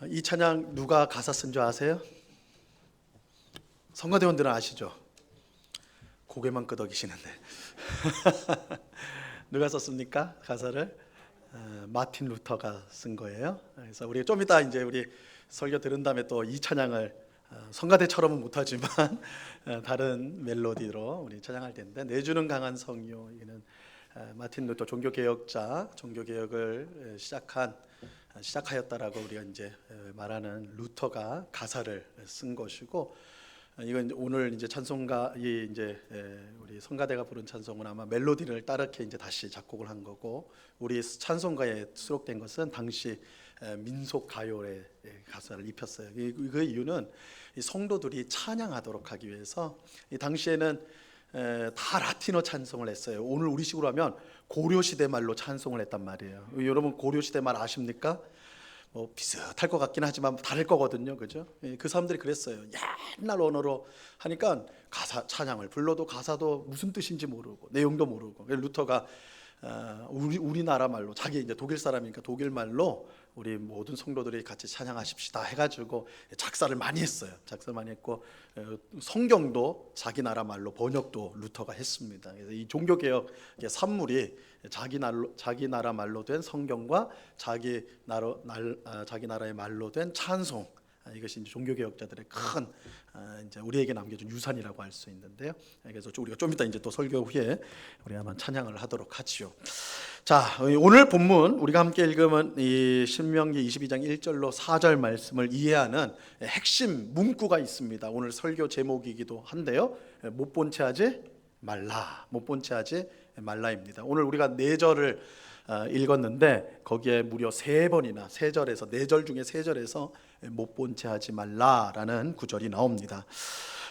이 찬양 누가 가사 쓴 줄 아세요? 성가대원들은 아시죠? 고개만 끄덕이시는데 누가 썼습니까? 가사를 마틴 루터가 쓴 거예요. 그래서 우리 좀 이따 이제 우리 설교 들은 다음에 또 이 찬양을 성가대처럼은 못하지만 다른 멜로디로 우리 찬양할 텐데, 내주는 강한 성요, 이는 마틴 루터 종교개혁자, 종교개혁을 시작하였다라고 우리가 이제 말하는 루터가 가사를 쓴 것이고, 이건 오늘 이제 찬송가이 이제 우리 성가대가 부른 찬송은 아마 멜로디를 따르게 이제 다시 작곡을 한 거고, 우리 찬송가에 수록된 것은 당시 민속 가요의 가사를 입혔어요. 그 이유는 이 성도들이 찬양하도록 하기 위해서, 이 당시에는 다 라틴어 찬송을 했어요. 오늘 우리식으로 하면 고려시대 말로 찬송을 했단 말이에요. 여러분 고려시대 말 아십니까? 뭐 비슷할 것 같긴 하지만 다를 거거든요, 그죠? 그 사람들이 그랬어요. 옛날 언어로 하니까 가사 찬양을 불러도 가사도 무슨 뜻인지 모르고 내용도 모르고, 루터가 우리나라 말로, 자기 이제 독일 사람이니까 독일 말로 우리 모든 성도들이 같이 찬양하십시다 해가지고 작사를 많이 했어요. 작사를 많이 했고, 성경도 자기 나라 말로 번역도 루터가 했습니다. 그래서 이 종교개혁의 산물이 자기 나라 말로 된 성경과 자기 나라의 말로 된 찬송, 이것이 이제 종교개혁자들의 큰 이제 우리에게 남겨준 유산이라고 할 수 있는데요. 그래서 우리가 좀 이따 이제 또 설교 후에 우리 한번 찬양을 하도록 하지요. 자, 오늘 본문 우리가 함께 읽으면 이 신명기 22장 1절로 4절 말씀을 이해하는 핵심 문구가 있습니다. 오늘 설교 제목이기도 한데요. 못 본 채 하지 말라. 못 본 채 하지 말라입니다. 오늘 우리가 4절을 읽었는데 거기에 무려 3번이나 3절에서 4절 중에 3절에서 못 본 채 하지 말라라는 구절이 나옵니다.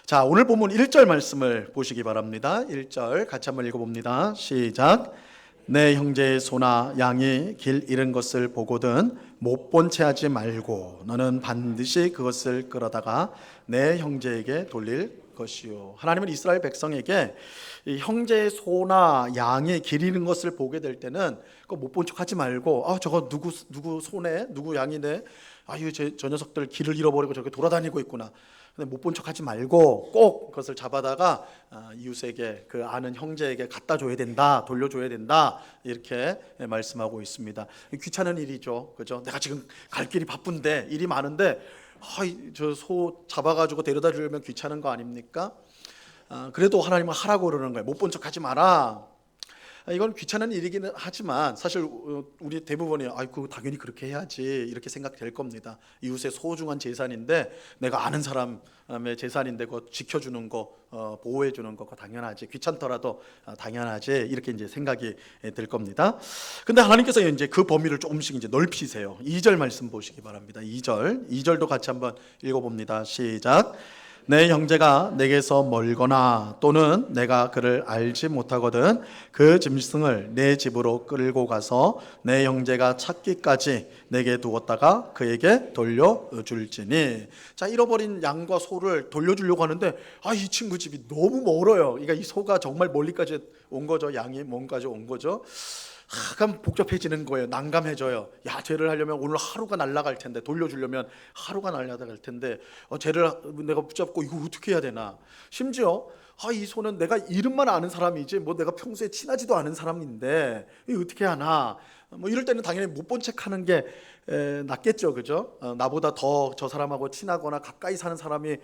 자, 오늘 본문 1절 말씀을 보시기 바랍니다. 1절 같이 한번 읽어봅니다. 시작. 내 형제의 소나 양이 길 잃은 것을 보거든 못 본 채 하지 말고 너는 반드시 그것을 끌어다가 내 형제에게 돌릴 것이요. 하나님은 이스라엘 백성에게 이 형제의 소나 양이 길 잃은 것을 보게 될 때는 못 본 척 하지 말고, 저거 누구 소네, 누구 양이네, 저 녀석들 길을 잃어버리고 저렇게 돌아다니고 있구나. 근데 못 본 척 하지 말고 꼭 그것을 잡아다가 이웃에게, 그 아는 형제에게 갖다 줘야 된다, 돌려줘야 된다, 이렇게 말씀하고 있습니다. 귀찮은 일이죠, 그죠? 내가 지금 갈 길이 바쁜데, 일이 많은데 저 소 잡아가지고 데려다 주려면 귀찮은 거 아닙니까? 그래도 하나님은 하라고 그러는 거예요. 못 본 척 하지 마라. 이건 귀찮은 일이기는 하지만 사실 우리 대부분이 그거 당연히 그렇게 해야지 이렇게 생각될 겁니다. 이웃의 소중한 재산인데, 내가 아는 사람의 재산인데 그거 지켜주는 거, 보호해 주는 거 당연하지, 귀찮더라도 당연하지, 이렇게 이제 생각이 들 겁니다. 근데 하나님께서 이제 그 범위를 조금씩 이제 넓히세요. 2절 말씀 보시기 바랍니다. 2절도 같이 한번 읽어봅니다. 시작. 내 형제가 내게서 멀거나 또는 내가 그를 알지 못하거든 그 짐승을 내 집으로 끌고 가서 내 형제가 찾기까지 내게 두었다가 그에게 돌려줄지니. 자, 잃어버린 양과 소를 돌려주려고 하는데 이 친구 집이 너무 멀어요. 그러니까 이 소가 정말 멀리까지 온 거죠. 양이 먼까지 온 거죠. 그럼 복잡해지는 거예요. 난감해져요. 쟤를 하려면 오늘 하루가 날아갈 텐데, 돌려주려면 하루가 날아갈 텐데, 쟤를 내가 붙잡고 이거 어떻게 해야 되나. 심지어 이 소는 내가 이름만 아는 사람이지 뭐 내가 평소에 친하지도 않은 사람인데 이거 어떻게 하나. 뭐 이럴 때는 당연히 못 본 척하는 게 낫겠죠, 그죠? 나보다 더 저 사람하고 친하거나 가까이 사는 사람이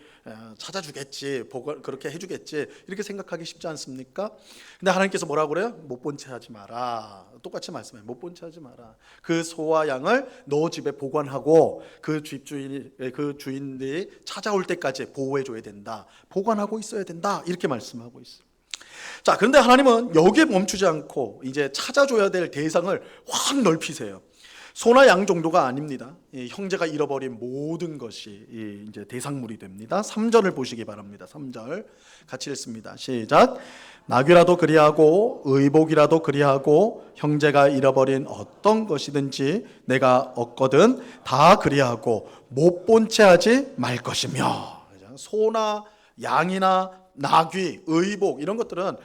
찾아주겠지, 그렇게 해주겠지, 이렇게 생각하기 쉽지 않습니까? 근데 하나님께서 뭐라고 그래요? 못 본 채 하지 마라. 똑같이 말씀해요. 못 본 채 하지 마라. 그 소와 양을 너 집에 보관하고 그 주인들이 찾아올 때까지 보호해 줘야 된다, 보관하고 있어야 된다, 이렇게 말씀하고 있어요. 자, 그런데 하나님은 여기에 멈추지 않고 이제 찾아줘야 될 대상을 확 넓히세요. 소나 양 정도가 아닙니다. 형제가 잃어버린 모든 것이 이제 대상물이 됩니다. 3절을 보시기 바랍니다. 3절 같이 읽습니다. 시작. 나귀라도 그리하고 의복이라도 그리하고 형제가 잃어버린 어떤 것이든지 내가 얻거든 다 그리하고 못 본 채 하지 말 것이며. 소나 양이나 나귀, 의복 이런 것들은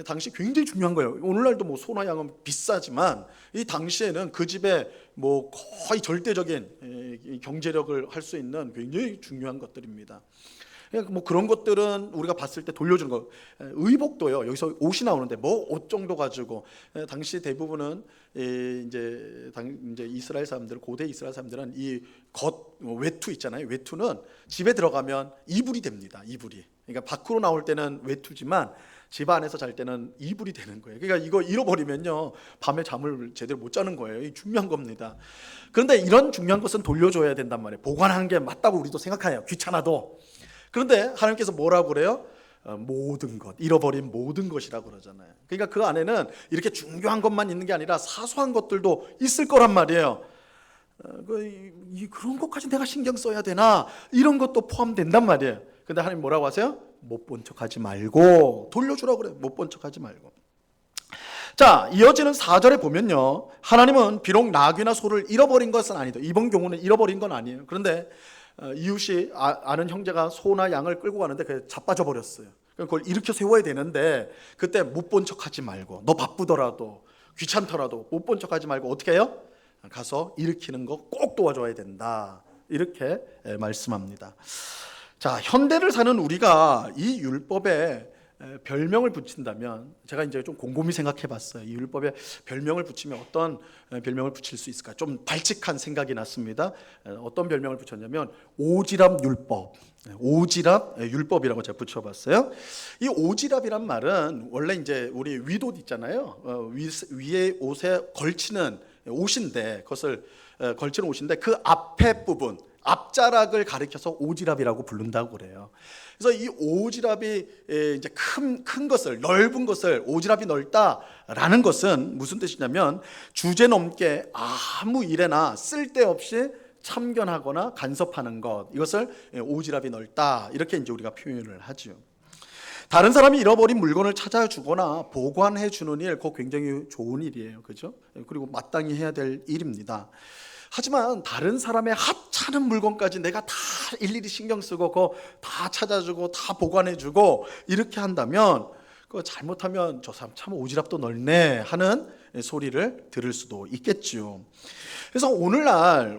당시 굉장히 중요한 거예요. 오늘날도 뭐 소나 양은 비싸지만 이 당시에는 그 집에 뭐 거의 절대적인 경제력을 할 수 있는 굉장히 중요한 것들입니다. 뭐 그런 것들은 우리가 봤을 때 돌려주는 거. 의복도요. 여기서 옷이 나오는데 뭐 옷 정도 가지고 당시 대부분은 이제 이스라엘 사람들, 고대 이스라엘 사람들은 이 겉 외투 있잖아요. 외투는 집에 들어가면 이불이 됩니다. 이불이. 그러니까 밖으로 나올 때는 외투지만 집 안에서 잘 때는 이불이 되는 거예요. 그러니까 이거 잃어버리면요 밤에 잠을 제대로 못 자는 거예요. 이 중요한 겁니다. 그런데 이런 중요한 것은 돌려줘야 된단 말이에요. 보관하는 게 맞다고 우리도 생각해요. 귀찮아도. 그런데 하나님께서 뭐라고 그래요? 모든 것, 잃어버린 모든 것이라고 그러잖아요. 그러니까 그 안에는 이렇게 중요한 것만 있는 게 아니라 사소한 것들도 있을 거란 말이에요. 그런 것까지 내가 신경 써야 되나? 이런 것도 포함된단 말이에요. 근데 하나님 뭐라고 하세요? 못 본 척하지 말고 돌려주라고 그래요. 못 본 척하지 말고. 자, 이어지는 4절에 보면요, 하나님은 비록 나귀나 소를 잃어버린 것은 아니다. 이번 경우는 잃어버린 건 아니에요. 그런데 이웃이 아는 형제가 소나 양을 끌고 가는데 그게 자빠져 버렸어요. 그걸 일으켜 세워야 되는데 그때 못 본 척하지 말고, 너 바쁘더라도 귀찮더라도 못 본 척하지 말고 어떻게 해요? 가서 일으키는 거 꼭 도와줘야 된다. 이렇게 말씀합니다. 자, 현대를 사는 우리가 이 율법에 별명을 붙인다면, 제가 이제 좀 곰곰이 생각해 봤어요. 이 율법에 별명을 붙이면 어떤 별명을 붙일 수 있을까? 좀 발칙한 생각이 났습니다. 어떤 별명을 붙였냐면 오지랖 율법. 오지랖 율법이라고 제가 붙여봤어요. 이 오지랖이란 말은 원래 이제 우리 윗옷 있잖아요. 위에 옷에 걸치는 옷인데, 그것을 걸치는 옷인데 그 앞에 부분, 앞자락을 가리켜서 오지랖이라고 부른다고 그래요. 그래서 이 오지랖이 이제 큰 것을, 넓은 것을, 오지랖이 넓다라는 것은 무슨 뜻이냐면 주제넘게 아무 일에나 쓸데없이 참견하거나 간섭하는 것, 이것을 오지랖이 넓다, 이렇게 이제 우리가 표현을 하죠. 다른 사람이 잃어버린 물건을 찾아주거나 보관해 주는 일, 그거 굉장히 좋은 일이에요, 그죠? 그리고 마땅히 해야 될 일입니다. 하지만 다른 사람의 하찮은 물건까지 내가 다 일일이 신경 쓰고 그거 다 찾아주고 다 보관해주고 이렇게 한다면, 그거 잘못하면 저 사람 참 오지랖도 넓네 하는 소리를 들을 수도 있겠죠. 그래서 오늘날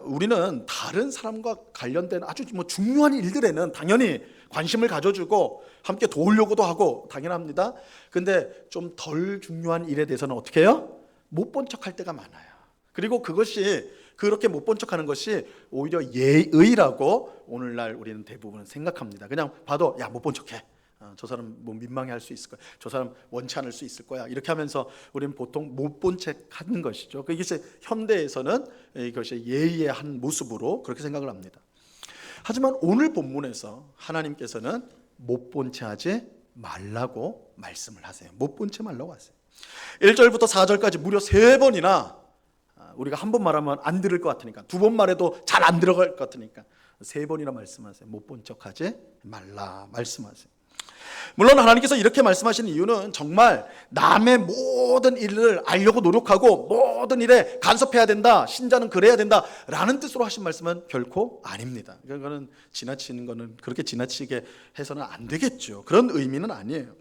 우리는 다른 사람과 관련된 아주 뭐 중요한 일들에는 당연히 관심을 가져주고 함께 도우려고도 하고 당연합니다. 근데 좀 덜 중요한 일에 대해서는 어떻게 해요? 못 본 척할 때가 많아요. 그리고 그것이, 그렇게 못 본 척하는 것이 오히려 예의라고 오늘날 우리는 대부분 생각합니다. 그냥 봐도 야, 못 본 척해. 저 사람 뭐 민망해 할 수 있을 거야. 저 사람 원치 않을 수 있을 거야. 이렇게 하면서 우리는 보통 못 본 척 하는 것이죠. 이것이 현대에서는 이것이 예의의 한 모습으로 그렇게 생각을 합니다. 하지만 오늘 본문에서 하나님께서는 못 본 채 하지 말라고 말씀을 하세요. 못 본 채 말라고 하세요. 1절부터 4절까지 무려 3번이나, 우리가 한 번 말하면 안 들을 것 같으니까, 두 번 말해도 잘 안 들어갈 것 같으니까 3번이나 말씀하세요. 못 본 척하지 말라 말씀하세요. 물론 하나님께서 이렇게 말씀하시는 이유는 정말 남의 모든 일을 알려고 노력하고 모든 일에 간섭해야 된다, 신자는 그래야 된다 라는 뜻으로 하신 말씀은 결코 아닙니다. 그거는 지나치는 거는 그렇게 지나치게 해서는 안 되겠죠. 그런 의미는 아니에요.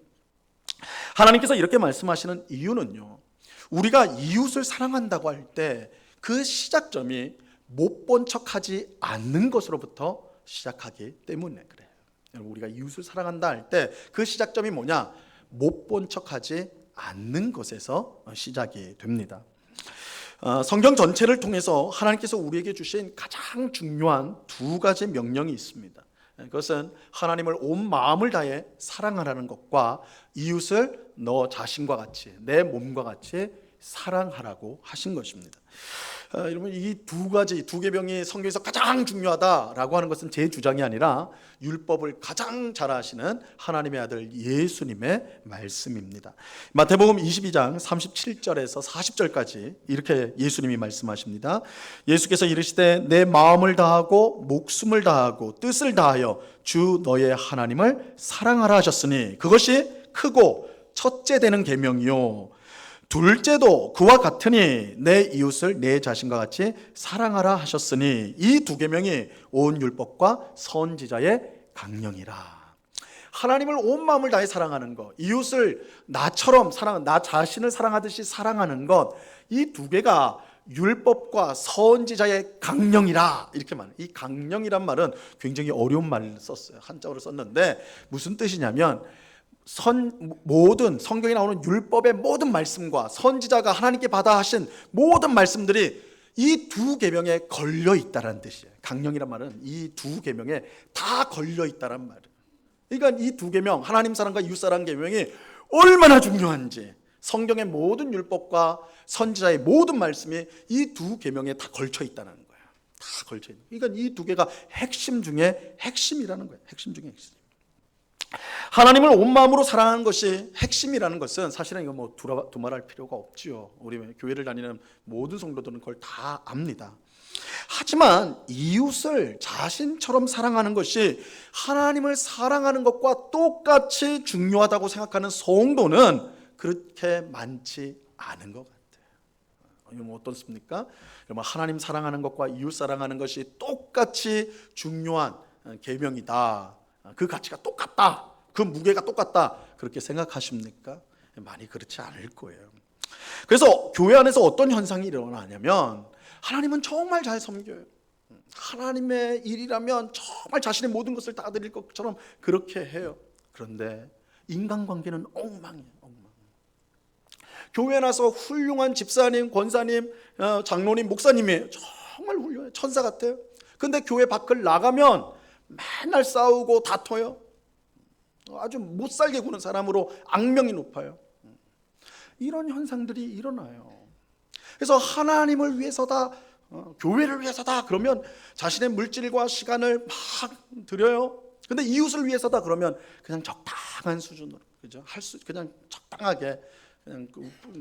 하나님께서 이렇게 말씀하시는 이유는요, 우리가 이웃을 사랑한다고 할 때 그 시작점이 못 본 척하지 않는 것으로부터 시작하기 때문에 그래요. 여러분, 우리가 이웃을 사랑한다 할 때 그 시작점이 뭐냐? 못 본 척하지 않는 것에서 시작이 됩니다. 성경 전체를 통해서 하나님께서 우리에게 주신 가장 중요한 2가지 명령이 있습니다. 그것은 하나님을 온 마음을 다해 사랑하라는 것과 이웃을 너 자신과 같이, 내 몸과 같이 사랑하라고 하신 것입니다. 여러분, 이 2계명이 성경에서 가장 중요하다라고 하는 것은 제 주장이 아니라 율법을 가장 잘 아시는 하나님의 아들 예수님의 말씀입니다. 마태복음 22장 37절에서 40절까지 이렇게 예수님이 말씀하십니다. 예수께서 이르시되 내 마음을 다하고 목숨을 다하고 뜻을 다하여 주 너의 하나님을 사랑하라 하셨으니 그것이 크고 첫째 되는 계명이요 둘째도 그와 같으니 내 이웃을 내 자신과 같이 사랑하라 하셨으니 이 2계명이 온 율법과 선지자의 강령이라. 하나님을 온 마음을 다해 사랑하는 것, 이웃을 나처럼 나 자신을 사랑하듯이 사랑하는 것, 이 두 개가 율법과 선지자의 강령이라 이렇게 말해요. 이 강령이란 말은 굉장히 어려운 말을 썼어요. 한자어를 썼는데 무슨 뜻이냐면 모든 성경에 나오는 율법의 모든 말씀과 선지자가 하나님께 받아 하신 모든 말씀들이 이 두 계명에 걸려 있다라는 뜻이에요. 강령이란 말은 이 두 계명에 다 걸려 있다란 말이에요. 그러니까 이 두 계명, 하나님 사랑과 이웃 사랑 계명이 얼마나 중요한지, 성경의 모든 율법과 선지자의 모든 말씀이 이 두 계명에 다 걸쳐 있다는 거예요. 다 걸쳐 있는. 그러니까 이 두 개가 핵심 중에 핵심이라는 거예요. 핵심 중에 핵심. 하나님을 온 마음으로 사랑하는 것이 핵심이라는 것은 사실은 이거 뭐 두말할 필요가 없지요. 우리 교회를 다니는 모든 성도들은 그걸 다 압니다. 하지만 이웃을 자신처럼 사랑하는 것이 하나님을 사랑하는 것과 똑같이 중요하다고 생각하는 성도는 그렇게 많지 않은 것 같아요. 이건 어떻습니까? 여러분, 하나님 사랑하는 것과 이웃 사랑하는 것이 똑같이 중요한 계명이다. 그 가치가 똑같다. 그 무게가 똑같다. 그렇게 생각하십니까? 많이 그렇지 않을 거예요. 그래서 교회 안에서 어떤 현상이 일어나냐면 하나님은 정말 잘 섬겨요. 하나님의 일이라면 정말 자신의 모든 것을 다 드릴 것처럼 그렇게 해요. 그런데 인간관계는 엉망이에요. 엉망. 교회에 나서 훌륭한 집사님, 권사님, 장로님, 목사님이 정말 훌륭해요. 천사 같아요. 근데 교회 밖을 나가면 맨날 싸우고 다퉈요. 아주 못살게 구는 사람으로 악명이 높아요. 이런 현상들이 일어나요. 그래서 하나님을 위해서다, 교회를 위해서다 그러면 자신의 물질과 시간을 막 들여요. 근데 이웃을 위해서다 그러면 그냥 적당한 수준으로, 그죠? 그냥 적당하게, 그냥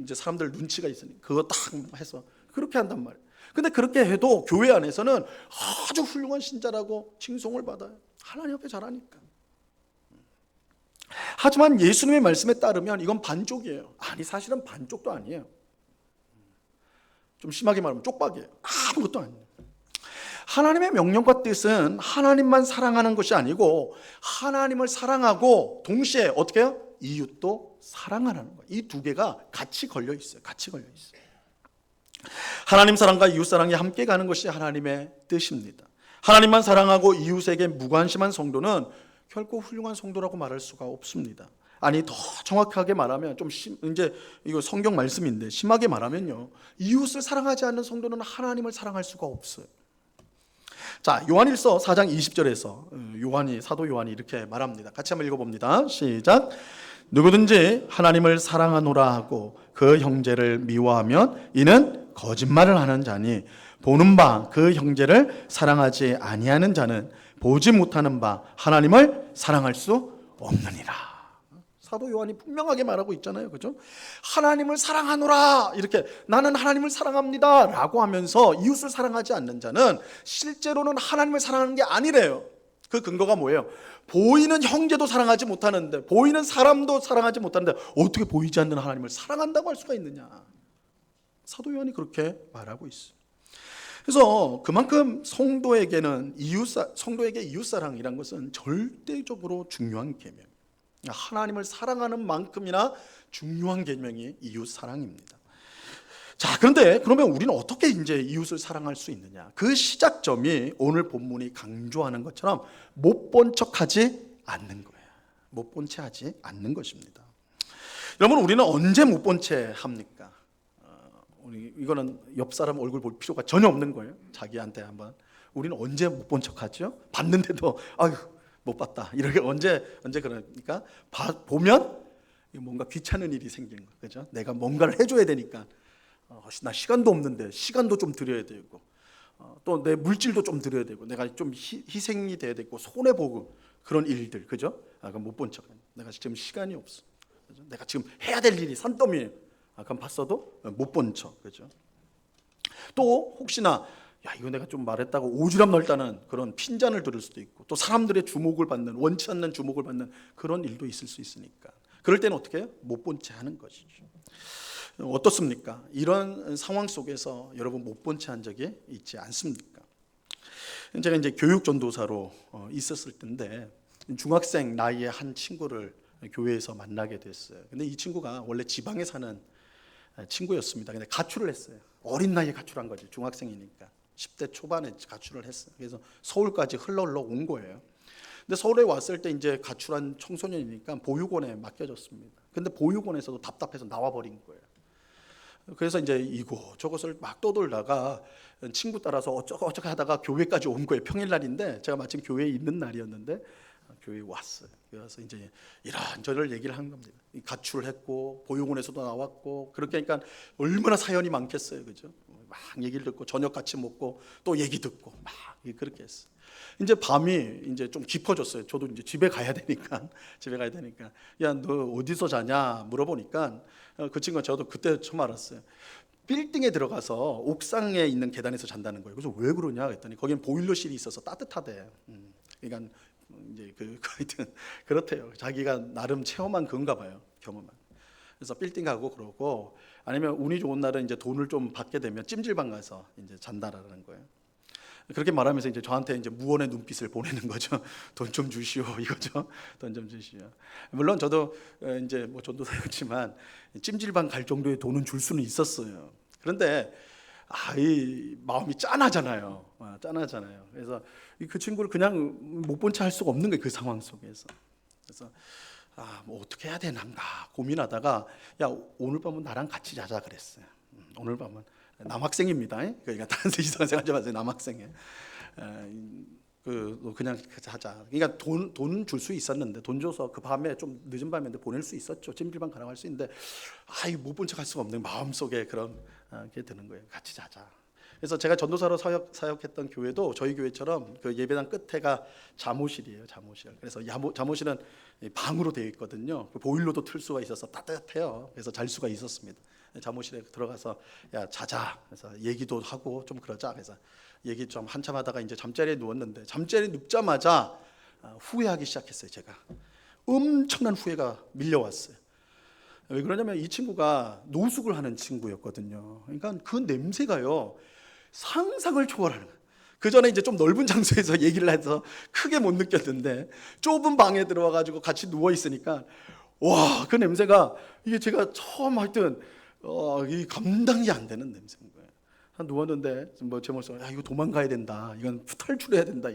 이제 사람들 눈치가 있으니 그거 딱 해서 그렇게 한단 말이에요. 근데 그렇게 해도 교회 안에서는 아주 훌륭한 신자라고 칭송을 받아요. 하나님 앞에 잘하니까. 하지만 예수님의 말씀에 따르면 이건 반쪽이에요. 아니, 사실은 반쪽도 아니에요. 좀 심하게 말하면 쪽박이에요. 아무것도 아니에요. 하나님의 명령과 뜻은 하나님만 사랑하는 것이 아니고 하나님을 사랑하고 동시에 어떻게 해요? 이웃도 사랑하라는 거예요. 이 두 개가 같이 걸려 있어요. 같이 걸려 있어요. 하나님 사랑과 이웃 사랑이 함께 가는 것이 하나님의 뜻입니다. 하나님만 사랑하고 이웃에게 무관심한 성도는 결코 훌륭한 성도라고 말할 수가 없습니다. 아니, 더 정확하게 말하면 이제 이거 성경 말씀인데 심하게 말하면요, 이웃을 사랑하지 않는 성도는 하나님을 사랑할 수가 없어요. 자, 요한일서 4장 20절에서 사도 요한이 이렇게 말합니다. 같이 한번 읽어봅니다. 시작. 누구든지 하나님을 사랑하노라 하고 그 형제를 미워하면 이는 거짓말을 하는 자니 보는 바 그 형제를 사랑하지 아니하는 자는 보지 못하는 바 하나님을 사랑할 수 없느니라. 사도 요한이 분명하게 말하고 있잖아요. 그죠? 하나님을 사랑하노라. 이렇게 나는 하나님을 사랑합니다. 라고 하면서 이웃을 사랑하지 않는 자는 실제로는 하나님을 사랑하는 게 아니래요. 그 근거가 뭐예요? 보이는 형제도 사랑하지 못하는데, 보이는 사람도 사랑하지 못하는데 어떻게 보이지 않는 하나님을 사랑한다고 할 수가 있느냐. 사도 요한이 그렇게 말하고 있어요. 그래서 그만큼 성도에게 이웃사랑이란 것은 절대적으로 중요한 계명, 하나님을 사랑하는 만큼이나 중요한 계명이 이웃사랑입니다. 자, 그런데 그러면 우리는 어떻게 이제 이웃을 사랑할 수 있느냐? 그 시작점이 오늘 본문이 강조하는 것처럼 못 본 척하지 않는 거예요. 못 본 채 하지 않는 것입니다. 여러분, 우리는 언제 못 본 채 합니까? 이거는 옆 사람 얼굴 볼 필요가 전혀 없는 거예요. 자기한테 한번. 우리는 언제 못 본 척하죠? 봤는데도 아유 못 봤다. 이렇게 언제 그러니까 보면 뭔가 귀찮은 일이 생긴 거예요. 그죠? 내가 뭔가를 해줘야 되니까 나 시간도 없는데 시간도 좀 들여야 되고 또 내 물질도 좀 들여야 되고 내가 좀 희생이 돼야 되고 손해 보고 그런 일들, 그죠? 그럼 못 본 척. 내가 지금 시간이 없어. 그죠? 내가 지금 해야 될 일이 산더미예요. 그럼 봤어도 못 본 척, 그죠? 또 혹시나 이거 내가 좀 말했다고 오지랖 넓다는 그런 핀잔을 들을 수도 있고, 또 사람들의 주목을 받는, 원치 않는 주목을 받는 그런 일도 있을 수 있으니까 그럴 때는 어떻게 해요? 못 본 채 하는 것이죠. 어떻습니까? 이런 상황 속에서 여러분 못 본 채 한 적이 있지 않습니까? 제가 이제 교육 전도사로 있었을 때인데 중학생 나이의 한 친구를 교회에서 만나게 됐어요. 근데 이 친구가 원래 지방에 사는 친구였습니다. 근데 가출을 했어요. 어린 나이에 가출한 거지. 중학생이니까 10대 초반에 가출을 했어요. 그래서 서울까지 흘러 온 거예요. 근데 서울에 왔을 때 이제 가출한 청소년이니까 보육원에 맡겨졌습니다. 근데 보육원에서도 답답해서 나와버린 거예요. 그래서 이제 이곳저곳을 막 떠돌다가 친구 따라서 어쩌고 하다가 교회까지 온 거예요. 평일날인데 제가 마침 교회에 있는 날이었는데 교회에 왔어요. 그래서 이제 이런저런 얘기를 한 겁니다. 가출을 했고 보육원에서도 나왔고 그렇게 하니까 얼마나 사연이 많겠어요, 그죠? 막 얘기를 듣고 저녁 같이 먹고 또 얘기 듣고 막 그렇게 했어요. 이제 밤이 이제 좀 깊어졌어요. 저도 이제 집에 가야 되니까 야, 너 어디서 자냐 물어보니까 그 친구가 저도 그때 처음 알았어요. 빌딩에 들어가서 옥상에 있는 계단에서 잔다는 거예요. 그래서 왜 그러냐 했더니 거기는 보일러실이 있어서 따뜻하대. 그러니까 이제 하여튼 그렇대요. 자기가 나름 체험한 그런가 봐요. 경험한. 그래서 빌딩 가고 그러고 아니면 운이 좋은 날은 이제 돈을 좀 받게 되면 찜질방 가서 이제 잔다라는 거예요. 그렇게 말하면서 이제 저한테 이제 무언의 눈빛을 보내는 거죠. 돈 좀 주시오 이거죠. 돈 좀 주시오. 물론 저도 이제 뭐 전도사였지만 찜질방 갈 정도의 돈은 줄 수는 있었어요. 그런데 이 마음이 짠하잖아요. 짠하잖아요. 그래서 그 친구를 그냥 못 본 채 할 수가 없는 거예요. 그 상황 속에서. 그래서 뭐 어떻게 해야 되는가 고민하다가 야, 오늘 밤은 나랑 같이 자자 그랬어요. 오늘 밤은 남학생입니다. 그러니까 다른 이상한 생각하지 마세요. 남학생에 그냥 하자. 그러니까 돈 줄 수 있었는데 돈 줘서 그 밤에 좀 늦은 밤인데 보낼 수 있었죠. 찜질방 가능할 수 있는데 못 본 척 할 수가 없는 마음 속에 그런 게 드는 거예요. 같이 자자. 그래서 제가 전도사로 사역했던 교회도 저희 교회처럼 그 예배당 끝에가 잠옷실이에요. 잠옷실. 그래서 잠옷실은 방으로 되어 있거든요. 그 보일러도 틀 수가 있어서 따뜻해요. 그래서 잘 수가 있었습니다. 잠옷실에 들어가서 야 자자. 그래서 얘기도 하고 좀 그러자. 그래서 얘기 좀 한참 하다가 이제 잠자리에 누웠는데 잠자리에 눕자마자 후회하기 시작했어요. 제가 엄청난 후회가 밀려왔어요. 왜 그러냐면 이 친구가 노숙을 하는 친구였거든요. 그러니까 그 냄새가요 상상을 초월하는 거예요. 그 전에 이제 좀 넓은 장소에서 얘기를 해서 크게 못 느꼈는데 좁은 방에 들어와가지고 같이 누워 있으니까 와, 그 냄새가 이게 제가 처음 하여튼 이 감당이 안 되는 냄새인 거예요. 누웠는데 뭐 제 머릿속에 이거 도망가야 된다. 이건 탈출해야 된다.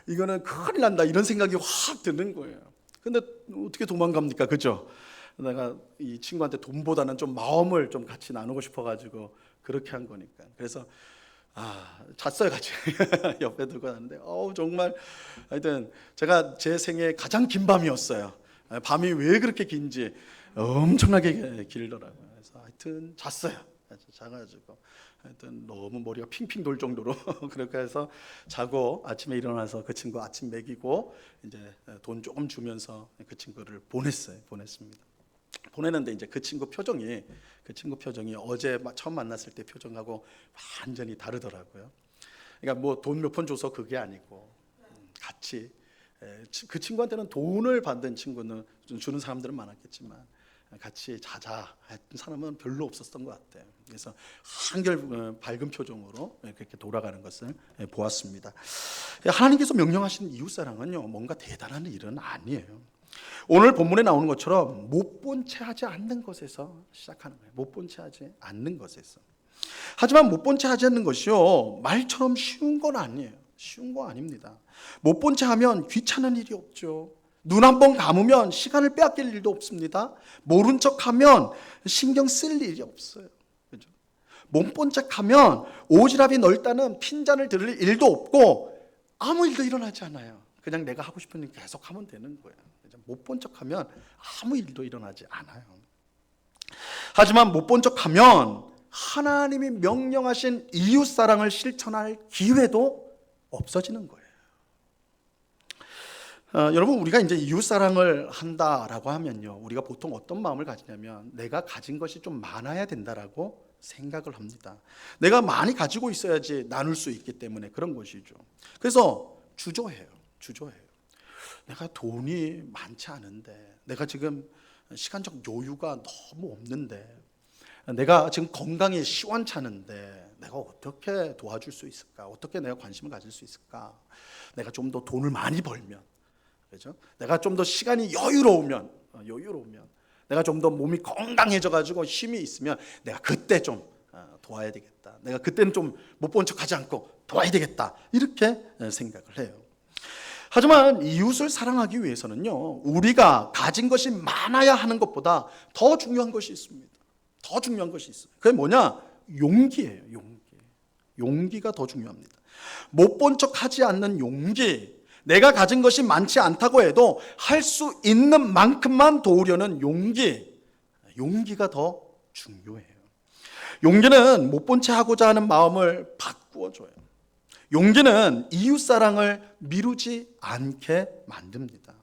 이거는 큰일 난다. 이런 생각이 확 드는 거예요. 근데 어떻게 도망갑니까? 그죠? 내가 이 친구한테 돈보다는 좀 마음을 좀 같이 나누고 싶어가지고 그렇게 한 거니까. 그래서 잤어요 같이 옆에 두고 잤는데 정말 하여튼 제가 제 생애 가장 긴 밤이었어요. 밤이 왜 그렇게 긴지 엄청나게 길더라고요. 그래서 하여튼 잤어요. 자가지고 하여튼 너무 머리가 핑핑 돌 정도로 그렇게 해서 자고 아침에 일어나서 그 친구 아침 먹이고 이제 돈 조금 주면서 그 친구를 보냈습니다. 보내는데 이제 그 친구 표정이 어제 처음 만났을 때 표정하고 완전히 다르더라고요. 그러니까 뭐 돈 몇 푼 줘서 그게 아니고 같이 그 친구한테는 돈을 받는 친구는 주는 사람들은 많았겠지만 같이 자자 했던 사람은 별로 없었던 것 같아요. 그래서 한결 밝은 표정으로 그렇게 돌아가는 것을 보았습니다. 하나님께서 명령하신 이웃사랑은요 뭔가 대단한 일은 아니에요. 오늘 본문에 나오는 것처럼 못 본 채 하지 않는 것에서 시작하는 거예요. 못 본 채 하지 않는 것에서. 하지만 못 본 채 하지 않는 것이요 말처럼 쉬운 건 아니에요. 쉬운 거 아닙니다. 못 본 채 하면 귀찮은 일이 없죠. 눈 한 번 감으면 시간을 빼앗길 일도 없습니다. 모른 척하면 신경 쓸 일이 없어요. 그죠? 못 본 척하면 오지랖이 넓다는 핀잔을 들을 일도 없고 아무 일도 일어나지 않아요. 그냥 내가 하고 싶은 일 계속 하면 되는 거예요. 못 본 척하면 아무 일도 일어나지 않아요. 하지만 못 본 척하면 하나님이 명령하신 이웃사랑을 실천할 기회도 없어지는 거예요. 여러분 우리가 이제 이웃사랑을 한다라고 하면요 우리가 보통 어떤 마음을 가지냐면 내가 가진 것이 좀 많아야 된다라고 생각을 합니다. 내가 많이 가지고 있어야지 나눌 수 있기 때문에 그런 것이죠. 그래서 주저해요. 내가 돈이 많지 않은데 내가 지금 시간적 여유가 너무 없는데 내가 지금 건강이 시원찮은데 내가 어떻게 도와줄 수 있을까? 어떻게 내가 관심을 가질 수 있을까? 내가 좀 더 돈을 많이 벌면 그죠? 내가 좀 더 시간이 여유로우면, 내가 좀 더 몸이 건강해져 가지고 힘이 있으면 내가 그때 좀 도와야 되겠다. 내가 그때는 좀 못 본 척하지 않고 도와야 되겠다. 이렇게 생각을 해요. 하지만 이웃을 사랑하기 위해서는요, 우리가 가진 것이 많아야 하는 것보다 더 중요한 것이 있습니다. 더 중요한 것이 있어요. 그게 뭐냐? 용기예요. 용기가 더 중요합니다. 못 본 척하지 않는 용기. 내가 가진 것이 많지 않다고 해도 할 수 있는 만큼만 도우려는 용기가 더 중요해요. 용기는 못 본 채 하고자 하는 마음을 바꾸어줘요. 용기는 이웃사랑을 미루지 않게 만듭니다.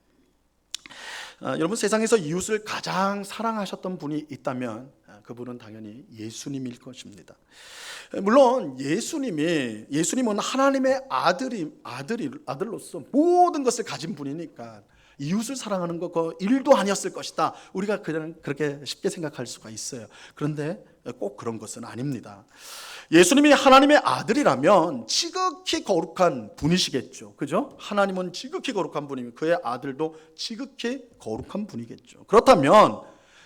여러분, 세상에서 이웃을 가장 사랑하셨던 분이 있다면 그분은 당연히 예수님일 것입니다. 물론 예수님은 하나님의 아들로서 모든 것을 가진 분이니까 이웃을 사랑하는 거 그 일도 아니었을 것이다. 우리가 그냥 그렇게 쉽게 생각할 수가 있어요. 그런데 꼭 그런 것은 아닙니다. 예수님이 하나님의 아들이라면 지극히 거룩한 분이시겠죠. 그죠? 하나님은 지극히 거룩한 분이고 그의 아들도 지극히 거룩한 분이겠죠. 그렇다면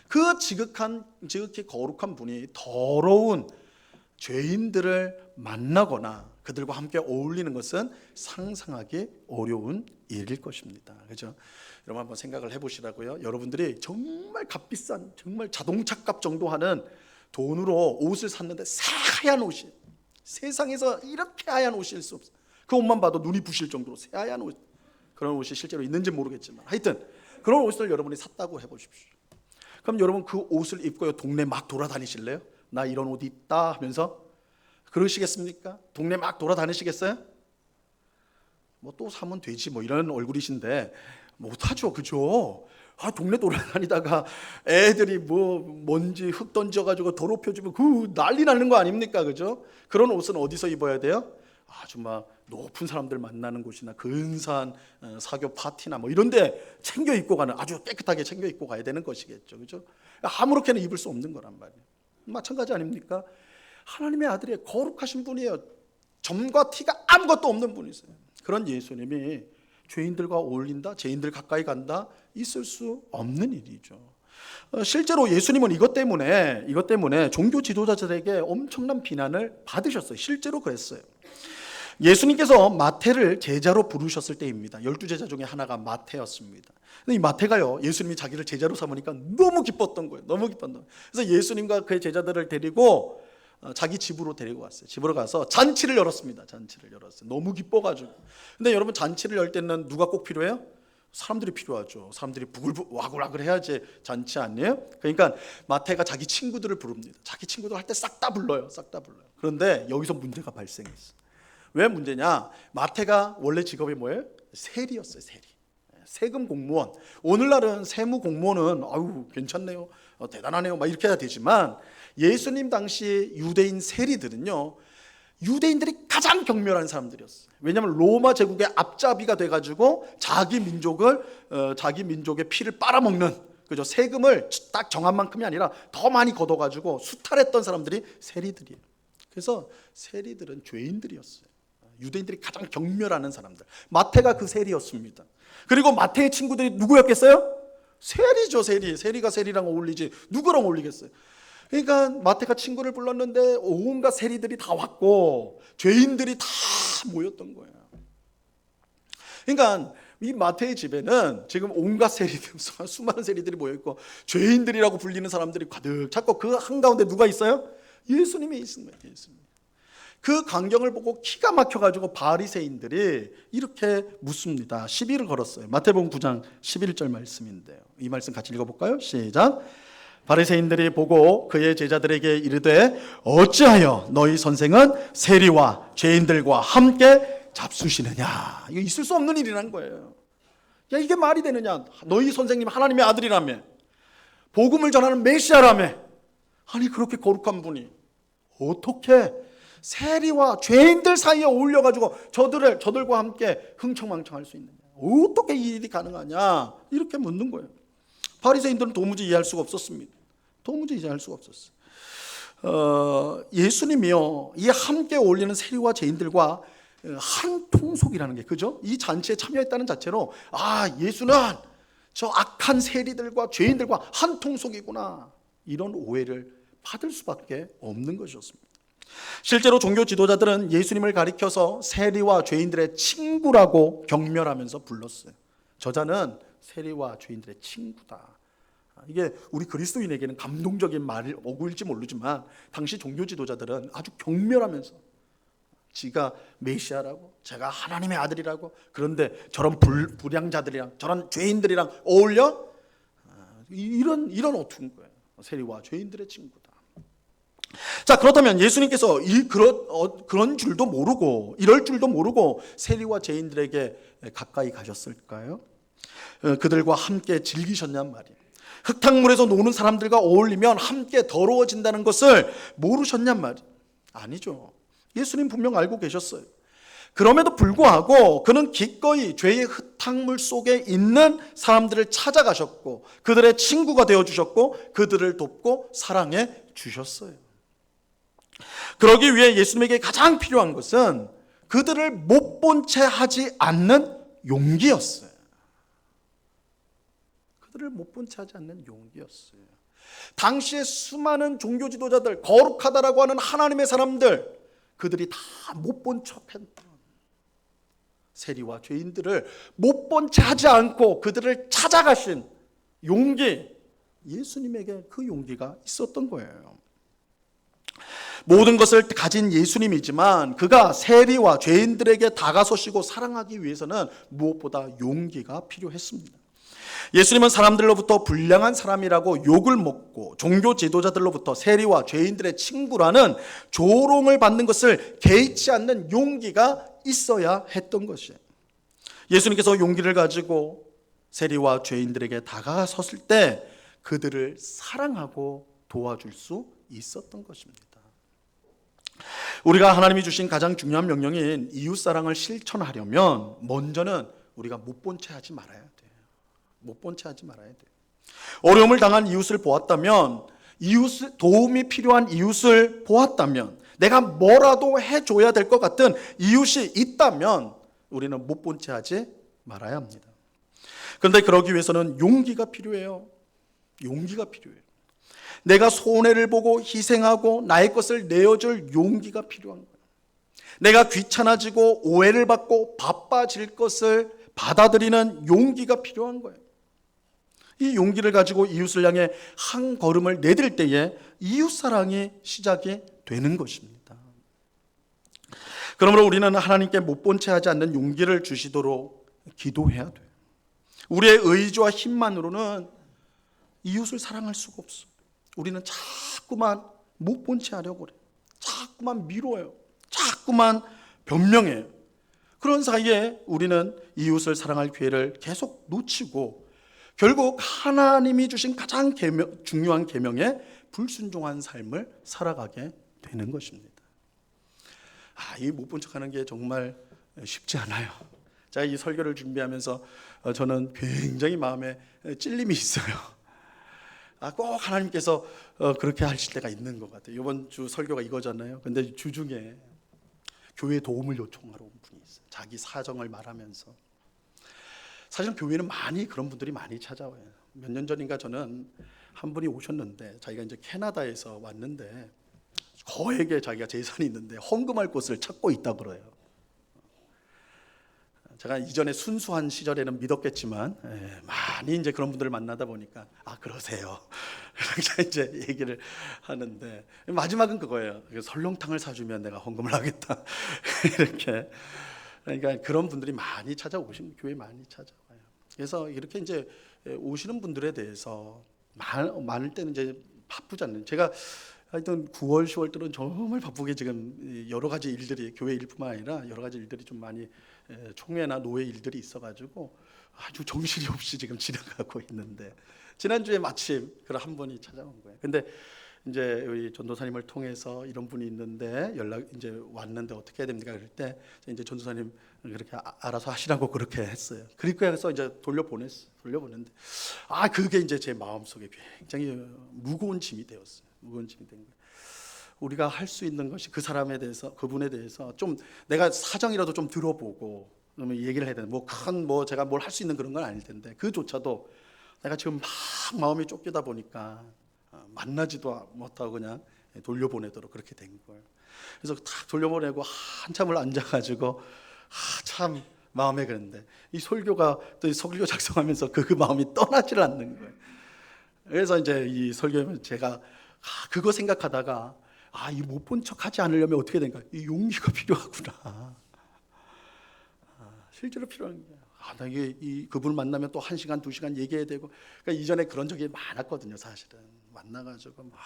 그 지극히 거룩한 분이 더러운 죄인들을 만나거나 그들과 함께 어울리는 것은 상상하기 어려운 일일 것입니다. 그죠? 여러분 한번 생각을 해보시라고요. 여러분들이 정말 값비싼, 정말 자동차 값 정도 하는 돈으로 옷을 샀는데 새하얀 옷이, 세상에서 이렇게 하얀 옷일 수 없어요. 그 옷만 봐도 눈이 부실 정도로 새하얀 옷, 그런 옷이 실제로 있는지 모르겠지만 하여튼 그런 옷을 여러분이 샀다고 해보십시오. 그럼 여러분 그 옷을 입고 동네 막 돌아다니실래요? 나 이런 옷 있다 하면서 그러시겠습니까? 동네 막 돌아다니시겠어요? 뭐 또 사면 되지 뭐 이런 얼굴이신데 못하죠. 그죠? 동네 돌아다니다가 애들이 뭐 먼지 흙 던져가지고 더럽혀주면 그 난리 나는 거 아닙니까? 그죠? 그런 옷은 어디서 입어야 돼요? 아주 막 높은 사람들 만나는 곳이나 근사한 사교 파티나 뭐 이런데 챙겨 입고 가는, 아주 깨끗하게 챙겨 입고 가야 되는 것이겠죠. 그죠? 아무렇게나 입을 수 없는 거란 말이에요. 마찬가지 아닙니까? 하나님의 아들이 거룩하신 분이에요. 점과 티가 아무것도 없는 분이세요. 그런 예수님이 죄인들과 어울린다, 죄인들 가까이 간다, 있을 수 없는 일이죠. 실제로 예수님은 이것 때문에 종교 지도자들에게 엄청난 비난을 받으셨어요. 실제로 그랬어요. 예수님께서 마태를 제자로 부르셨을 때입니다. 12제자 중에 하나가 마태였습니다. 근데 이 마태가요, 예수님이 자기를 제자로 삼으니까 너무 기뻤던 거예요. 너무 기뻤던 거예요. 그래서 예수님과 그의 제자들을 데리고 자기 집으로 데리고 왔어요. 집으로 가서 잔치를 열었습니다. 잔치를 열었어요. 너무 기뻐가지고. 근데 여러분, 잔치를 열 때는 누가 꼭 필요해요? 사람들이 필요하죠. 사람들이 와글와글 해야지 잔치 아니에요? 그러니까 마태가 자기 친구들을 부릅니다. 자기 친구들 할 때 싹 다 불러요. 싹 다 불러요. 그런데 여기서 문제가 발생했어요. 왜 문제냐? 마태가 원래 직업이 뭐예요? 세리였어요. 세금 공무원. 오늘날은 세무 공무원은 아유 괜찮네요, 대단하네요, 막 이렇게 해야 되지만 예수님 당시 유대인 세리들은요, 유대인들이 가장 경멸한 사람들이었어요. 왜냐하면 로마 제국의 앞잡이가 돼가지고 자기 민족의 피를 빨아먹는, 그죠? 세금을 딱 정한 만큼이 아니라 더 많이 걷어가지고 수탈했던 사람들이 세리들이에요. 그래서 세리들은 죄인들이었어요. 유대인들이 가장 경멸하는 사람들. 마태가 그 세리였습니다. 그리고 마태의 친구들이 누구였겠어요? 세리죠. 세리가 세리랑 어울리지 누구랑 어울리겠어요? 그러니까 마태가 친구를 불렀는데 온갖 세리들이 다 왔고 죄인들이 다 모였던 거예요. 그러니까 이 마태의 집에는 지금 온갖 세리들, 수많은 세리들이 모여있고 죄인들이라고 불리는 사람들이 가득 찼고 그 한가운데 누가 있어요? 예수님이 있는 거예요. 예수님. 그 광경을 보고 기가 막혀가지고 바리새인들이 이렇게 묻습니다. 시비를 걸었어요. 마태복음 9장 11절 말씀인데요. 이 말씀 같이 읽어볼까요? 시작. 바리새인들이 보고 그의 제자들에게 이르되 어찌하여 너희 선생은 세리와 죄인들과 함께 잡수시느냐. 이거 있을 수 없는 일이란 거예요. 야, 이게 말이 되느냐? 너희 선생님 하나님의 아들이라며, 복음을 전하는 메시아라며, 아니 그렇게 거룩한 분이 어떻게 세리와 죄인들 사이에 어울려가지고 저들과 함께 흥청망청할 수 있느냐? 어떻게 이 일이 가능하냐? 이렇게 묻는 거예요. 바리새인들은 도무지 이해할 수가 없었습니다. 도무지 이해할 수가 없었어요. 예수님이요, 이 함께 어울리는 세리와 죄인들과 한 통속이라는 게, 그죠? 이 잔치에 참여했다는 자체로 예수는 저 악한 세리들과 죄인들과 한 통속이구나, 이런 오해를 받을 수밖에 없는 것이었습니다. 실제로 종교 지도자들은 예수님을 가리켜서 세리와 죄인들의 친구라고 경멸하면서 불렀어요. 저자는 세리와 죄인들의 친구다. 이게 우리 그리스도인에게는 감동적인 말일 어구일지 모르지만 당시 종교 지도자들은 아주 경멸하면서 지가 메시아라고, 제가 하나님의 아들이라고, 그런데 저런 불량자들이랑 저런 죄인들이랑 어울려? 이런 어투인 거예요. 세리와 죄인들의 친구다. 자, 그렇다면 예수님께서 그런 줄도 모르고, 이럴 줄도 모르고 세리와 죄인들에게 가까이 가셨을까요? 그들과 함께 즐기셨냔 말이에요. 흙탕물에서 노는 사람들과 어울리면 함께 더러워진다는 것을 모르셨냔 말이에요. 아니죠. 예수님 분명 알고 계셨어요. 그럼에도 불구하고 그는 기꺼이 죄의 흙탕물 속에 있는 사람들을 찾아가셨고 그들의 친구가 되어주셨고 그들을 돕고 사랑해 주셨어요. 그러기 위해 예수님에게 가장 필요한 것은 그들을 못 본 채 하지 않는 용기였어요. 그들을 못 본 채 하지 않는 용기였어요. 당시에 수많은 종교 지도자들, 거룩하다라고 하는 하나님의 사람들, 그들이 다 못 본 척했던 세리와 죄인들을 못 본 채 하지 않고 그들을 찾아가신 용기, 예수님에게 그 용기가 있었던 거예요. 모든 것을 가진 예수님이지만 그가 세리와 죄인들에게 다가서시고 사랑하기 위해서는 무엇보다 용기가 필요했습니다. 예수님은 사람들로부터 불량한 사람이라고 욕을 먹고 종교 지도자들로부터 세리와 죄인들의 친구라는 조롱을 받는 것을 개의치 않는 용기가 있어야 했던 것이에요. 예수님께서 용기를 가지고 세리와 죄인들에게 다가섰을 때 그들을 사랑하고 도와줄 수 있었던 것입니다. 우리가 하나님이 주신 가장 중요한 명령인 이웃사랑을 실천하려면 먼저는 우리가 못 본 채 하지 말아야 돼요. 못 본 채 하지 말아야 돼요. 어려움을 당한 이웃을 보았다면, 도움이 필요한 이웃을 보았다면, 내가 뭐라도 해줘야 될 것 같은 이웃이 있다면 우리는 못 본 채 하지 말아야 합니다. 그런데 그러기 위해서는 용기가 필요해요. 용기가 필요해요. 내가 손해를 보고 희생하고 나의 것을 내어줄 용기가 필요한 거예요. 내가 귀찮아지고 오해를 받고 바빠질 것을 받아들이는 용기가 필요한 거예요. 이 용기를 가지고 이웃을 향해 한 걸음을 내딜 때에 이웃사랑이 시작이 되는 것입니다. 그러므로 우리는 하나님께 못 본 채 하지 않는 용기를 주시도록 기도해야 돼요. 우리의 의지와 힘만으로는 이웃을 사랑할 수가 없어. 우리는 자꾸만 못 본 채 하려고 그래요. 자꾸만 미뤄요. 자꾸만 변명해요. 그런 사이에 우리는 이웃을 사랑할 기회를 계속 놓치고 결국 하나님이 주신 가장 중요한 계명에 불순종한 삶을 살아가게 되는 것입니다. 이 못 본 척하는 게 정말 쉽지 않아요. 제가 이 설교를 준비하면서 저는 굉장히 마음에 찔림이 있어요. 꼭 하나님께서 그렇게 하실 때가 있는 것 같아요. 이번 주 설교가 이거잖아요. 근데 주중에 교회 도움을 요청하러 온 분이 있어요. 자기 사정을 말하면서. 사실 교회는 그런 분들이 많이 찾아와요. 몇 년 전인가 저는 한 분이 오셨는데 자기가 이제 캐나다에서 왔는데 거액의 자기가 재산이 있는데 헌금할 곳을 찾고 있다 그래요. 제가 이전에 순수한 시절에는 믿었겠지만 많이 이제 그런 분들을 만나다 보니까 그러세요. 그렇게 이제 얘기를 하는데 마지막은 그거예요. 설렁탕을 사주면 내가 헌금을 하겠다. 이렇게. 그러니까 그런 분들이 많이 찾아오신 교회 많이 찾아와요. 그래서 이렇게 이제 오시는 분들에 대해서 많을 때는 이제 바쁘지 않는. 제가 하여튼 9월, 10월 들은 정말 바쁘게 지금 여러 가지 일들이 교회 일뿐만 아니라 여러 가지 일들이 좀 많이 총회나 노회 일들이 있어가지고 아주 정신이 없이 지금 지나가고 있는데 지난주에 마침 그런 한 분이 찾아온 거예요. 근데 이제 우리 전도사님을 통해서 이런 분이 있는데 이제 왔는데 어떻게 해야 됩니까? 그럴 때 이제 전도사님 그렇게 알아서 하시라고 그렇게 했어요. 그리고 해서 이제 돌려보냈는데 그게 이제 제 마음속에 굉장히 무거운 짐이 되었어요. 무거운 짐이 된 거예요. 우리가 할 수 있는 것이 그 사람에 대해서, 그분에 대해서 좀 내가 사정이라도 좀 들어보고 그러면 얘기를 해야 되는, 뭐 제가 뭘 할 수 있는 그런 건 아닐 텐데, 그조차도 내가 지금 막 마음이 쫓기다 보니까 만나지도 못하고 그냥 돌려보내도록 그렇게 된 거예요. 그래서 딱 돌려보내고 한참을 앉아가지고 참 마음에 그랬는데, 이 설교가 또 이 설교 작성하면서 그 마음이 떠나질 않는 거예요. 그래서 이제 이 설교는 제가 그거 생각하다가 이 못 본 척 하지 않으려면 어떻게 된가? 이 용기가 필요하구나. 실제로 필요한 거예요. 나 이 그분을 만나면 또 1시간, 2시간 얘기해야 되고. 그러니까 이전에 그런 적이 많았거든요, 사실은. 만나가지고 막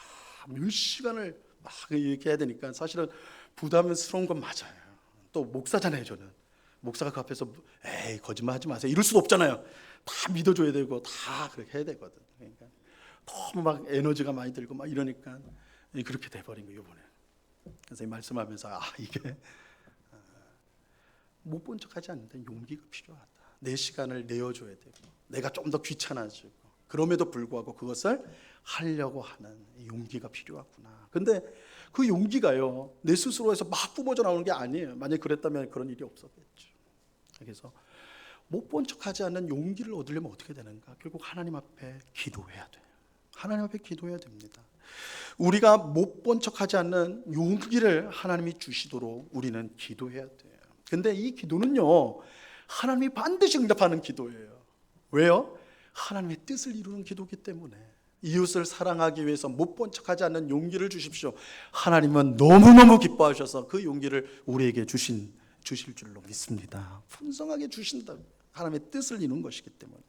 몇 시간을 막 이렇게 해야 되니까 사실은 부담스러운 건 맞아요. 또 목사잖아요, 저는. 목사가 그 앞에서 에이 거짓말하지 마세요 이럴 수도 없잖아요. 다 믿어줘야 되고 다 그렇게 해야 되거든. 그러니까 너무 막 에너지가 많이 들고 막 이러니까 그렇게 돼버린 거예요, 이번에. 그래서 이 말씀하면서 이게 못 본 척하지 않는데 용기가 필요하다. 내 시간을 내어줘야 되고 내가 좀 더 귀찮아지고 그럼에도 불구하고 그것을 하려고 하는 용기가 필요하구나. 근데 그 용기가요, 내 스스로에서 막 뿜어져 나오는 게 아니에요. 만약 그랬다면 그런 일이 없었겠죠. 그래서 못 본 척하지 않는 용기를 얻으려면 어떻게 되는가? 결국 하나님 앞에 기도해야 돼요. 하나님 앞에 기도해야 됩니다. 우리가 못 본 척하지 않는 용기를 하나님이 주시도록 우리는 기도해야 돼요. 근데 이 기도는요, 하나님이 반드시 응답하는 기도예요. 왜요? 하나님의 뜻을 이루는 기도이기 때문에. 이웃을 사랑하기 위해서 못 본 척하지 않는 용기를 주십시오. 하나님은 너무너무 기뻐하셔서 그 용기를 우리에게 주실 줄로 믿습니다. 풍성하게 주신다. 하나님의 뜻을 이루는 것이기 때문에.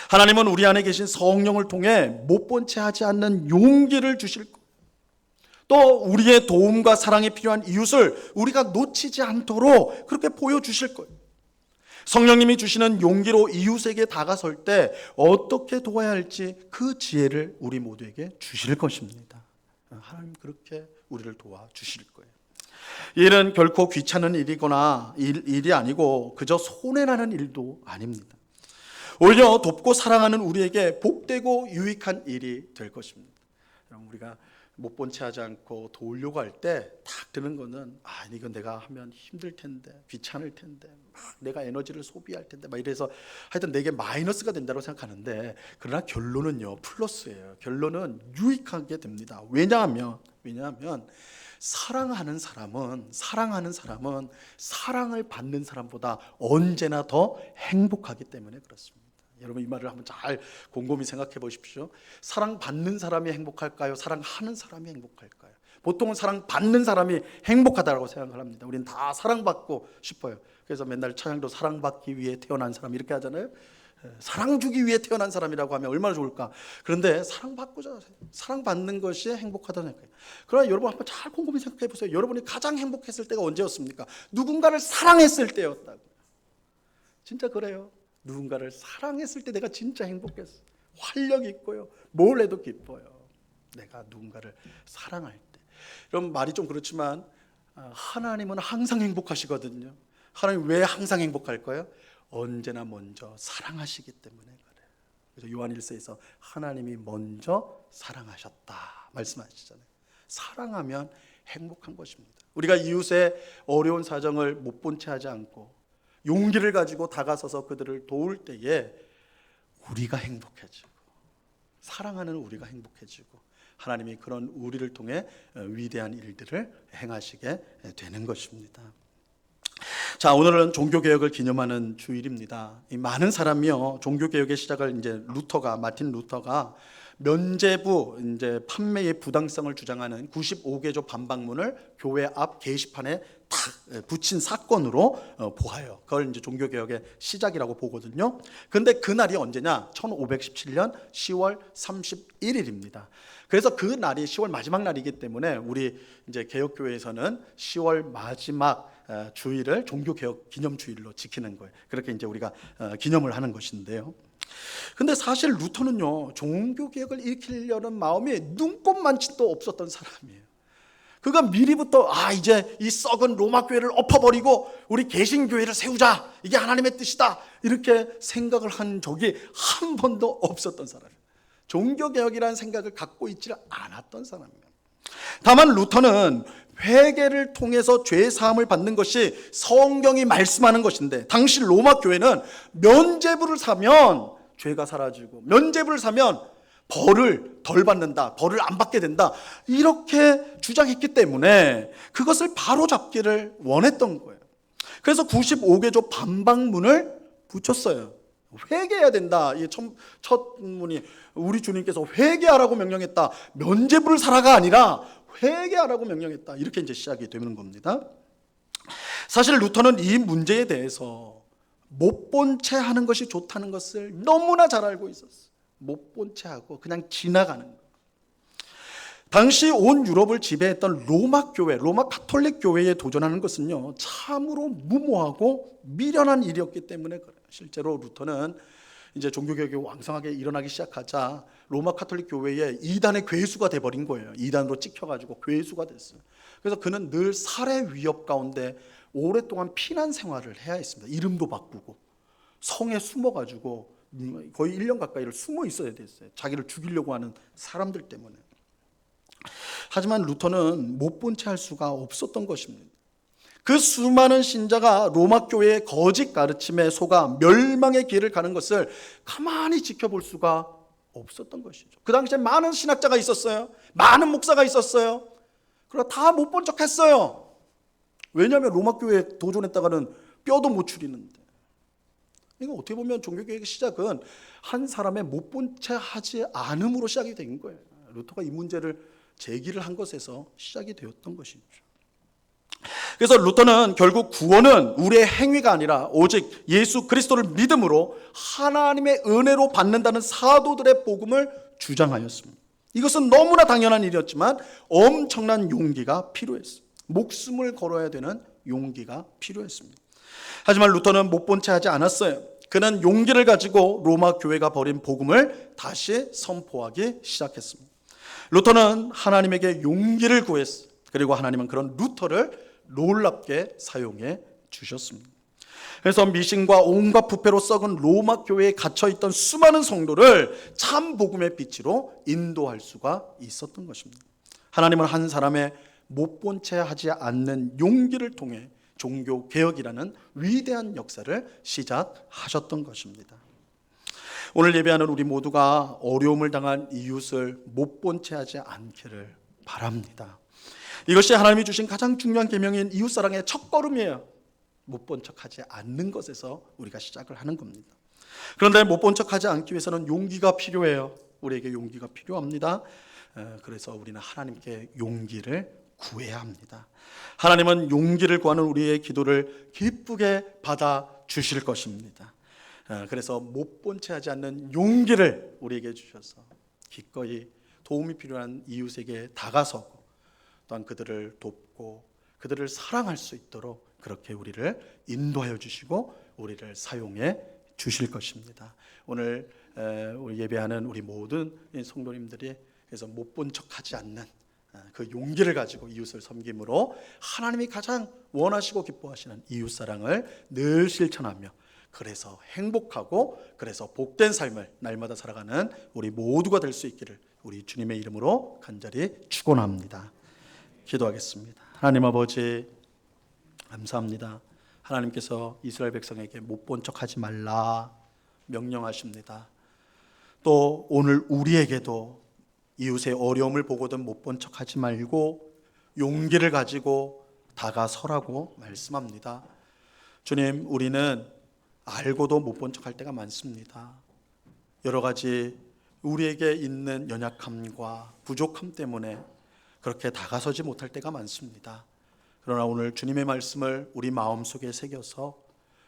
하나님은 우리 안에 계신 성령을 통해 못 본 채 하지 않는 용기를 주실 것, 또 우리의 도움과 사랑이 필요한 이웃을 우리가 놓치지 않도록 그렇게 보여주실 거예요. 성령님이 주시는 용기로 이웃에게 다가설 때 어떻게 도와야 할지 그 지혜를 우리 모두에게 주실 것입니다. 하나님 그렇게 우리를 도와주실 거예요. 일은 결코 귀찮은 일이 아니고 그저 손해나는 일도 아닙니다. 오히려 돕고 사랑하는 우리에게 복되고 유익한 일이 될 것입니다. 우리가 못 본 채 하지 않고 도우려고 할 때 딱 드는 거는 이건 내가 하면 힘들 텐데, 귀찮을 텐데, 막 내가 에너지를 소비할 텐데 막 이래서 하여튼 내게 마이너스가 된다고 생각하는데, 그러나 결론은요 플러스예요. 결론은 유익하게 됩니다. 왜냐하면 사랑하는 사람은 사랑을 받는 사람보다 언제나 더 행복하기 때문에 그렇습니다. 여러분 이 말을 한번 잘 곰곰이 생각해 보십시오. 사랑받는 사람이 행복할까요? 사랑하는 사람이 행복할까요? 보통은 사랑받는 사람이 행복하다고 생각을 합니다. 우리는 다 사랑받고 싶어요. 그래서 맨날 찬양도 사랑받기 위해 태어난 사람 이렇게 하잖아요. 사랑 주기 위해 태어난 사람이라고 하면 얼마나 좋을까. 그런데 사랑받는 것이 행복하다는 거예요. 그러나 여러분 한번 잘 곰곰이 생각해 보세요. 여러분이 가장 행복했을 때가 언제였습니까? 누군가를 사랑했을 때였다고. 진짜 그래요. 누군가를 사랑했을 때 내가 진짜 행복했어. 활력 있고요. 뭘 해도 기뻐요. 내가 누군가를 사랑할 때. 여러분 말이 좀 그렇지만 하나님은 항상 행복하시거든요. 하나님 왜 항상 행복할까요? 언제나 먼저 사랑하시기 때문에 그래요. 그래서 요한 1서에서 하나님이 먼저 사랑하셨다 말씀하시잖아요. 사랑하면 행복한 것입니다. 우리가 이웃의 어려운 사정을 못 본 채 하지 않고 용기를 가지고 다가서서 그들을 도울 때에 우리가 행복해지고 사랑하는 우리가 행복해지고 하나님이 그런 우리를 통해 위대한 일들을 행하시게 되는 것입니다. 자, 오늘은 종교개혁을 기념하는 주일입니다. 이 많은 사람이요 종교개혁의 시작을 마틴 루터가 면죄부 판매의 부당성을 주장하는 95개조 반박문을 교회 앞 게시판에 탁 붙인 사건으로 보아요. 그걸 종교개혁의 시작이라고 보거든요. 근데 그날이 언제냐? 1517년 10월 31일입니다. 그래서 그 날이 10월 마지막 날이기 때문에 우리 개혁교회에서는 10월 마지막 주일을 종교개혁 기념주일로 지키는 거예요. 그렇게 우리가 기념을 하는 것인데요. 근데 사실 루터는요 종교개혁을 일으키려는 마음이 눈꼽만치도 없었던 사람이에요. 그가 미리부터 이제 이 썩은 로마 교회를 엎어버리고 우리 개신교회를 세우자, 이게 하나님의 뜻이다, 이렇게 생각을 한 적이 한 번도 없었던 사람이에요. 종교개혁이라는 생각을 갖고 있지 않았던 사람이에요. 다만 루터는 회개를 통해서 죄 사함을 받는 것이 성경이 말씀하는 것인데, 당시 로마 교회는 면죄부를 사면 죄가 사라지고 면죄부를 사면 벌을 덜 받는다, 벌을 안 받게 된다, 이렇게 주장했기 때문에 그것을 바로잡기를 원했던 거예요. 그래서 95개조 반박문을 붙였어요. 회개해야 된다. 이 첫 문이 우리 주님께서 회개하라고 명령했다. 면죄부를 사라가 아니라 회개하라고 명령했다. 이렇게 이제 시작이 되는 겁니다. 사실 루터는 이 문제에 대해서 못 본 채 하는 것이 좋다는 것을 너무나 잘 알고 있었어요. 못 본 채 하고 그냥 지나가는 거. 당시 온 유럽을 지배했던 로마 교회, 로마 가톨릭 교회에 도전하는 것은요, 참으로 무모하고 미련한 일이었기 때문에 그래요. 실제로 루터는 이제 종교개혁이 왕성하게 일어나기 시작하자 로마 가톨릭 교회에 이단의 괴수가 돼버린 거예요. 이단으로 찍혀가지고 괴수가 됐어요. 그래서 그는 늘 살해 위협 가운데 오랫동안 피난 생활을 해야 했습니다. 이름도 바꾸고 성에 숨어가지고 거의 1년 가까이를 숨어 있어야 됐어요. 자기를 죽이려고 하는 사람들 때문에. 하지만 루터는 못 본 채 할 수가 없었던 것입니다. 그 수많은 신자가 로마 교회의 거짓 가르침에 속아 멸망의 길을 가는 것을 가만히 지켜볼 수가 없었던 것이죠. 그 당시에 많은 신학자가 있었어요. 많은 목사가 있었어요. 그러나 다 못 본 척 했어요. 왜냐하면 로마 교회에 도전했다가는 뼈도 못 추리는데. 이거 어떻게 보면 종교개혁의 시작은 한 사람의 못 본 채 하지 않음으로 시작이 된 거예요. 루터가 이 문제를 제기를 한 것에서 시작이 되었던 것이죠. 그래서 루터는 결국 구원은 우리의 행위가 아니라 오직 예수 그리스도를 믿음으로 하나님의 은혜로 받는다는 사도들의 복음을 주장하였습니다. 이것은 너무나 당연한 일이었지만 엄청난 용기가 필요했습니다. 목숨을 걸어야 되는 용기가 필요했습니다. 하지만 루터는 못 본 채 하지 않았어요. 그는 용기를 가지고 로마 교회가 버린 복음을 다시 선포하기 시작했습니다. 루터는 하나님에게 용기를 구했어요. 그리고 하나님은 그런 루터를 놀랍게 사용해 주셨습니다. 그래서 미신과 온갖 부패로 썩은 로마 교회에 갇혀있던 수많은 성도를 참 복음의 빛으로 인도할 수가 있었던 것입니다. 하나님은 한 사람의 못 본 채 하지 않는 용기를 통해 종교 개혁이라는 위대한 역사를 시작하셨던 것입니다. 오늘 예배하는 우리 모두가 어려움을 당한 이웃을 못 본 채 하지 않기를 바랍니다. 이것이 하나님이 주신 가장 중요한 계명인 이웃사랑의 첫걸음이에요. 못 본 척하지 않는 것에서 우리가 시작을 하는 겁니다. 그런데 못 본 척하지 않기 위해서는 용기가 필요해요. 우리에게 용기가 필요합니다. 그래서 우리는 하나님께 용기를 구해야 합니다. 하나님은 용기를 구하는 우리의 기도를 기쁘게 받아 주실 것입니다. 그래서 못 본 채 하지 않는 용기를 우리에게 주셔서 기꺼이 도움이 필요한 이웃에게 다가서고 또한 그들을 돕고 그들을 사랑할 수 있도록 그렇게 우리를 인도하여 주시고 우리를 사용해 주실 것입니다. 오늘 우리 예배하는 우리 모든 성도님들이 그래서 못 본 척하지 않는 그 용기를 가지고 이웃을 섬김으로 하나님이 가장 원하시고 기뻐하시는 이웃사랑을 늘 실천하며 그래서 행복하고 그래서 복된 삶을 날마다 살아가는 우리 모두가 될 수 있기를 우리 주님의 이름으로 간절히 축원합니다. 기도하겠습니다. 하나님 아버지 감사합니다. 하나님께서 이스라엘 백성에게 못 본 척하지 말라 명령하십니다. 또 오늘 우리에게도 이웃의 어려움을 보고든 못 본 척하지 말고 용기를 가지고 다가서라고 말씀합니다. 주님, 우리는 알고도 못 본 척할 때가 많습니다. 여러 가지 우리에게 있는 연약함과 부족함 때문에 그렇게 다가서지 못할 때가 많습니다. 그러나 오늘 주님의 말씀을 우리 마음속에 새겨서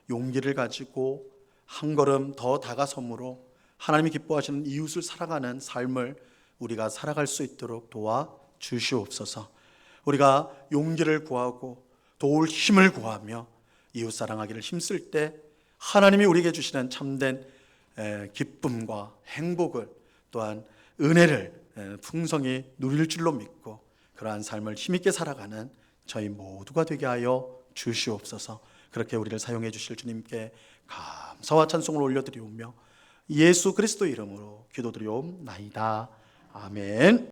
용기를 가지고 한 걸음 더 다가섬으로 하나님이 기뻐하시는 이웃을 살아가는 삶을 우리가 살아갈 수 있도록 도와 주시옵소서. 우리가 용기를 구하고 도울 힘을 구하며 이웃 사랑하기를 힘쓸 때 하나님이 우리에게 주시는 참된 기쁨과 행복을 또한 은혜를 풍성히 누릴 줄로 믿고 그러한 삶을 힘있게 살아가는 저희 모두가 되게 하여 주시옵소서. 그렇게 우리를 사용해 주실 주님께 감사와 찬송을 올려드리오며 예수 그리스도 이름으로 기도드리옵나이다. 아멘.